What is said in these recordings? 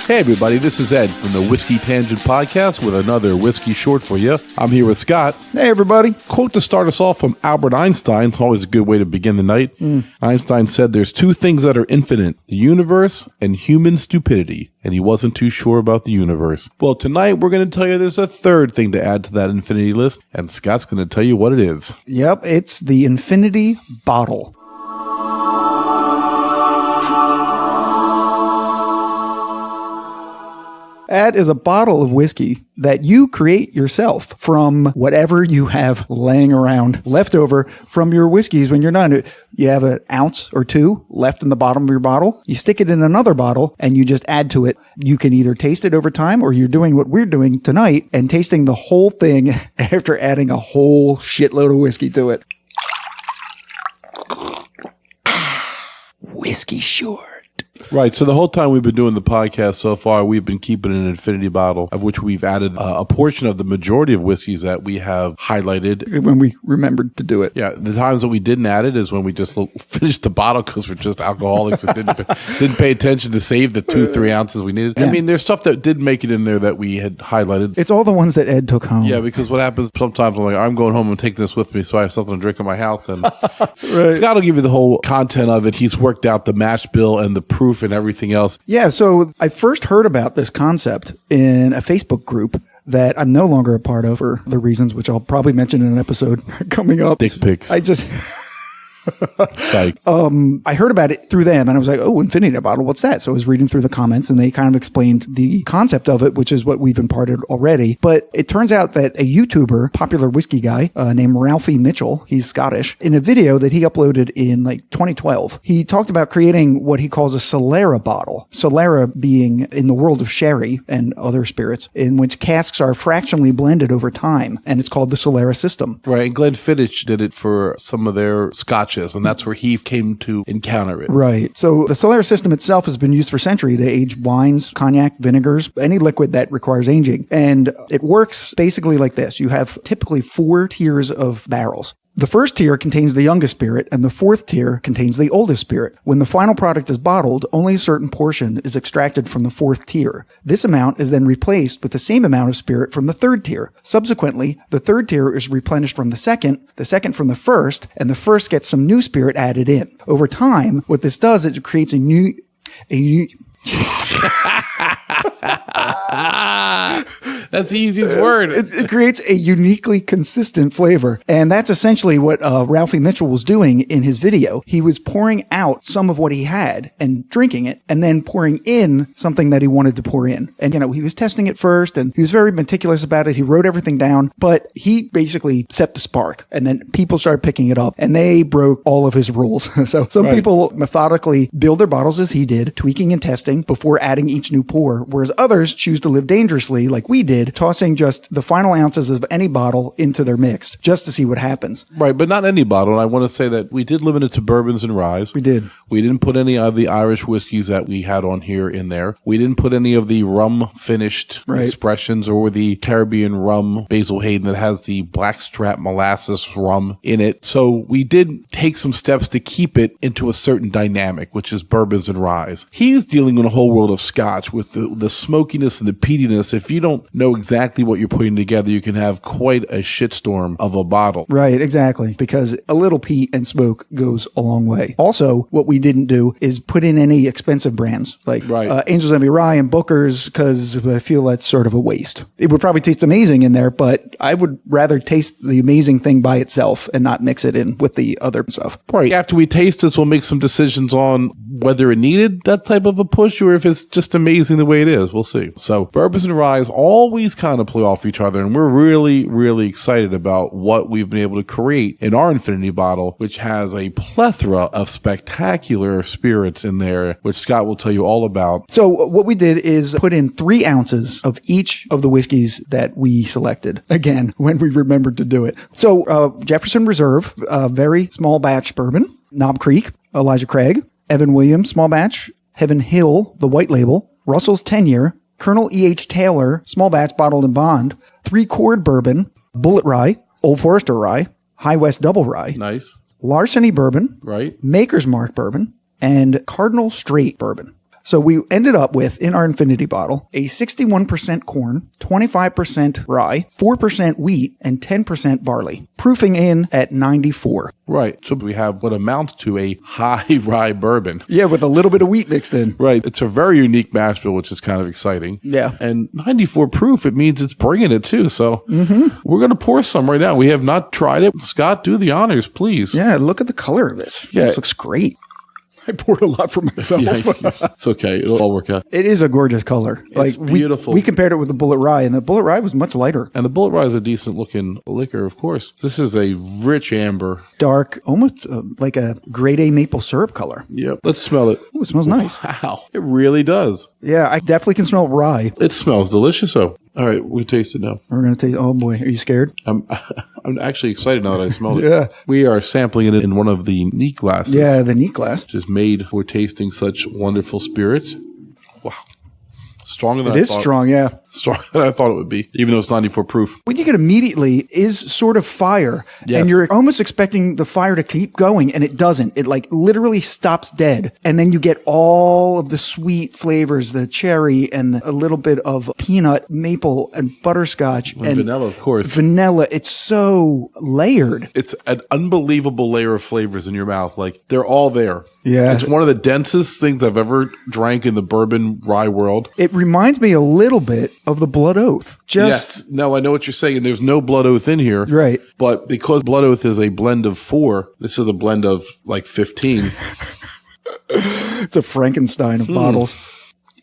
Hey everybody, this is Ed from the Whiskey Tangent Podcast with another whiskey short for you. I'm here with Scott. Hey everybody. Quote to start us off from Albert Einstein. It's always a good way to begin the night. Einstein said there's two things that are infinite, the universe and human stupidity. And he wasn't too sure about the universe. Well, tonight we're going to tell you there's a third thing to add to that infinity list. And Scott's going to tell you what it is. Yep, it's the infinity bottle. That is a bottle of whiskey that you create yourself from whatever you have laying around left over from your whiskeys when you're done. You have an ounce or two left in the bottom of your bottle. You stick it in another bottle and you just add to it. You can either taste it over time or you're doing what we're doing tonight and tasting the whole thing after adding a whole shitload of whiskey to it. Whiskey short. Right. So the whole time we've been doing the podcast so far, we've been keeping an infinity bottle of which we've added a portion of the majority of whiskeys that we have highlighted. When we remembered to do it. Yeah. The times that we didn't add it is when we just finished the bottle because we're just alcoholics and didn't pay attention to save the 2-3 ounces we needed. Yeah. I mean, there's stuff that did make it in there that we had highlighted. It's all the ones that Ed took home. Yeah, because what happens sometimes, I'm like, I'm going home and taking this with me so I have something to drink in my house. And right. Scott will give you the whole content of it. He's worked out the mash bill and the proof and everything else. Yeah, so I first heard about this concept in a Facebook group that I'm no longer a part of for the reasons which I'll probably mention in an episode coming up. Dick pics. I heard about it through them and I was like, oh, infinity bottle, what's that? So I was reading through the comments and they kind of explained the concept of it, which is what we've imparted already. But it turns out that a YouTuber, popular whiskey guy named Ralphie Mitchell, he's Scottish, in a video that he uploaded in like 2012, he talked about creating what he calls a Solera bottle. Solera being in the world of sherry and other spirits in which casks are fractionally blended over time. And it's called the Solera system. Right. And Glenfiddich did it for some of their scotches. And that's where he came to encounter it. Right. So the Solera system itself has been used for centuries to age wines, cognac, vinegars, any liquid that requires aging. And it works basically like this. You have typically 4 tiers of barrels. The first tier contains the youngest spirit, and the fourth tier contains the oldest spirit. When the final product is bottled, only a certain portion is extracted from the fourth tier. This amount is then replaced with the same amount of spirit from the third tier. Subsequently, the third tier is replenished from the second from the first, and the first gets some new spirit added in. Over time, what this does is it creates a new That's the easiest word. It creates a uniquely consistent flavor. And that's essentially what Ralphie Mitchell was doing in his video. He was pouring out some of what he had and drinking it and then pouring in something that he wanted to pour in. And, he was testing it first and he was very meticulous about it. He wrote everything down, but he basically set the spark and then people started picking it up and they broke all of his rules. So some people methodically build their bottles as he did, tweaking and testing before adding each new pour, whereas others choose to live dangerously like we did, tossing just the final ounces of any bottle into their mix just to see what happens. Right, but not any bottle. And I want to say that we did limit it to bourbons and ryes. We did. We didn't put any of the Irish whiskeys that we had on here in there. We didn't put any of the rum finished expressions or the Caribbean rum Basil Hayden that has the blackstrap molasses rum in it. So we did take some steps to keep it into a certain dynamic, which is bourbons and ryes. He's dealing in a whole world of Scotch with the smokiness and the peatiness. If you don't know exactly what you're putting together, you can have quite a shitstorm of a bottle. Right, exactly. Because a little peat and smoke goes a long way. Also, what we didn't do is put in any expensive brands like Angel's Envy Rye and Booker's because I feel that's sort of a waste. It would probably taste amazing in there, but I would rather taste the amazing thing by itself and not mix it in with the other stuff. Right. After we taste this, we'll make some decisions on whether it needed that type of a push or if it's just amazing the way it is. We'll see. So bourbons and ryes always kind of play off each other, and we're really, really excited about what we've been able to create in our infinity bottle, which has a plethora of spectacular spirits in there, which Scott will tell you all about. So what we did is put in 3 ounces of each of the whiskeys that we selected, again, when we remembered to do it. So Jefferson Reserve, a very small batch bourbon, Knob Creek, Elijah Craig, Evan Williams, small batch, Heaven Hill, the white label, Russell's 10-year, Colonel E.H. Taylor, small batch bottled in bond, 3-chord bourbon, Bullet Rye, Old Forester Rye, High West Double Rye. Nice. Larceny Bourbon. Right. Maker's Mark Bourbon. And Cardinal Straight Bourbon. So we ended up with, in our infinity bottle, a 61% corn, 25% rye, 4% wheat, and 10% barley, proofing in at 94. Right. So we have what amounts to a high rye bourbon. Yeah, with a little bit of wheat mixed in. Right. It's a very unique mash bill, which is kind of exciting. Yeah. And 94 proof, it means it's bringing it too. So we're going to pour some right now. We have not tried it. Scott, do the honors, please. Yeah, look at the color of this. Yeah. This looks great. I poured a lot for myself. Yeah, it's okay. It'll all work out. It is a gorgeous color. It's beautiful. We compared it with the Bullet Rye, and the Bullet Rye was much lighter. And the Bullet Rye is a decent looking liquor, of course. This is a rich amber. Dark, almost like a grade A maple syrup color. Yep. Let's smell it. Ooh, it smells nice. Wow. It really does. Yeah, I definitely can smell rye. It smells delicious, though. All right, we taste it now. We're going to taste. Oh, boy. Are you scared? I'm actually excited now that I smelled it. Yeah. We are sampling it in one of the neat glasses. Yeah, the neat glass. Which is made for tasting such wonderful spirits. Wow. Stronger than It is strong, yeah. Stronger than I thought it would be, even though it's 94 proof. What you get immediately is sort of fire. Yes. And you're almost expecting the fire to keep going, and it doesn't. It like literally stops dead. And then you get all of the sweet flavors, the cherry and a little bit of peanut, maple, and butterscotch. And vanilla, of course. Vanilla. It's so layered. It's an unbelievable layer of flavors in your mouth. Like, they're all there. Yeah. It's one of the densest things I've ever drank in the bourbon rye world. It reminds me a little bit of the Blood Oath. Yes. No, I know what you're saying. There's no Blood Oath in here. Right. But because Blood Oath is a blend of 4, this is a blend of like 15. It's a Frankenstein of bottles.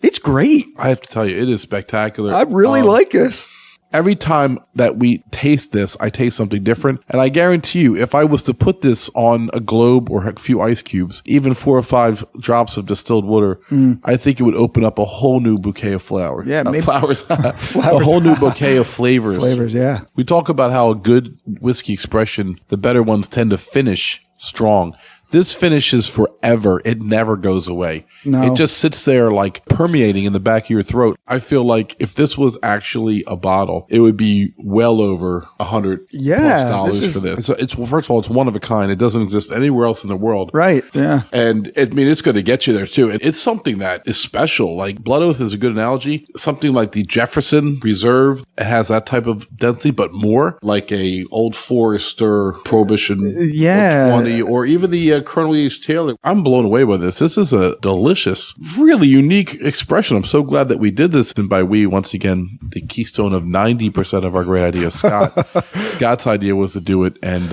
It's great. I have to tell you, it is spectacular. I really like this. Every time that we taste this, I taste something different. And I guarantee you, if I was to put this on a globe or a few ice cubes, even 4 or 5 drops of distilled water, I think it would open up a whole new bouquet of flowers. Yeah, maybe. Flowers. A whole new bouquet of flavors. Flavors, yeah. We talk about how a good whiskey expression, the better ones tend to finish strong. This finishes forever. It never goes away. No. It just sits there like permeating in the back of your throat. I feel like if this was actually a bottle, it would be well over $100 plus for this. So it's, first of all, it's one of a kind. It doesn't exist anywhere else in the world. Right. Yeah. And I mean, it's going to get you there too. And it's something that is special. Like Blood Oath is a good analogy. Something like the Jefferson Reserve, it has that type of density, but more like a Old Forester Prohibition 20, or even the Colonel H. Taylor. I'm blown away by this. This is a delicious, really unique expression. I'm so glad that we did this. And by we, once again, the keystone of 90% of our great idea, Scott. Scott's idea was to do it. And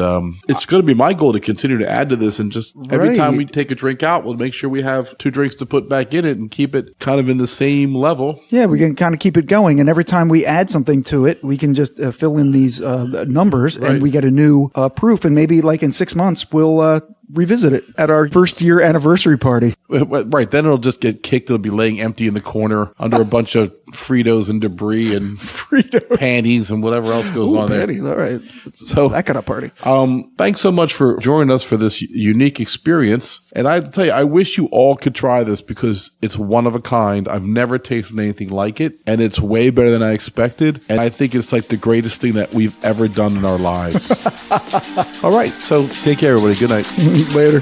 it's going to be my goal to continue to add to this. And just every time we take a drink out, we'll make sure we have 2 drinks to put back in it and keep it kind of in the same level. Yeah, we can kind of keep it going. And every time we add something to it, we can just fill in these numbers and we get a new proof. And maybe like in 6 months, we'll revisit it at our first year anniversary party. Right. Then it'll just get kicked. It'll be laying empty in the corner under a bunch of Fritos and debris and panties and whatever else goes on panties. there. All right. So that kind of party. Thanks so much for joining us for this unique experience. And I have to tell you, I wish you all could try this because it's one of a kind. I've never tasted anything like it, and it's way better than I expected. And I think it's like the greatest thing that we've ever done in our lives. All right. So take care, everybody. Good night. Later.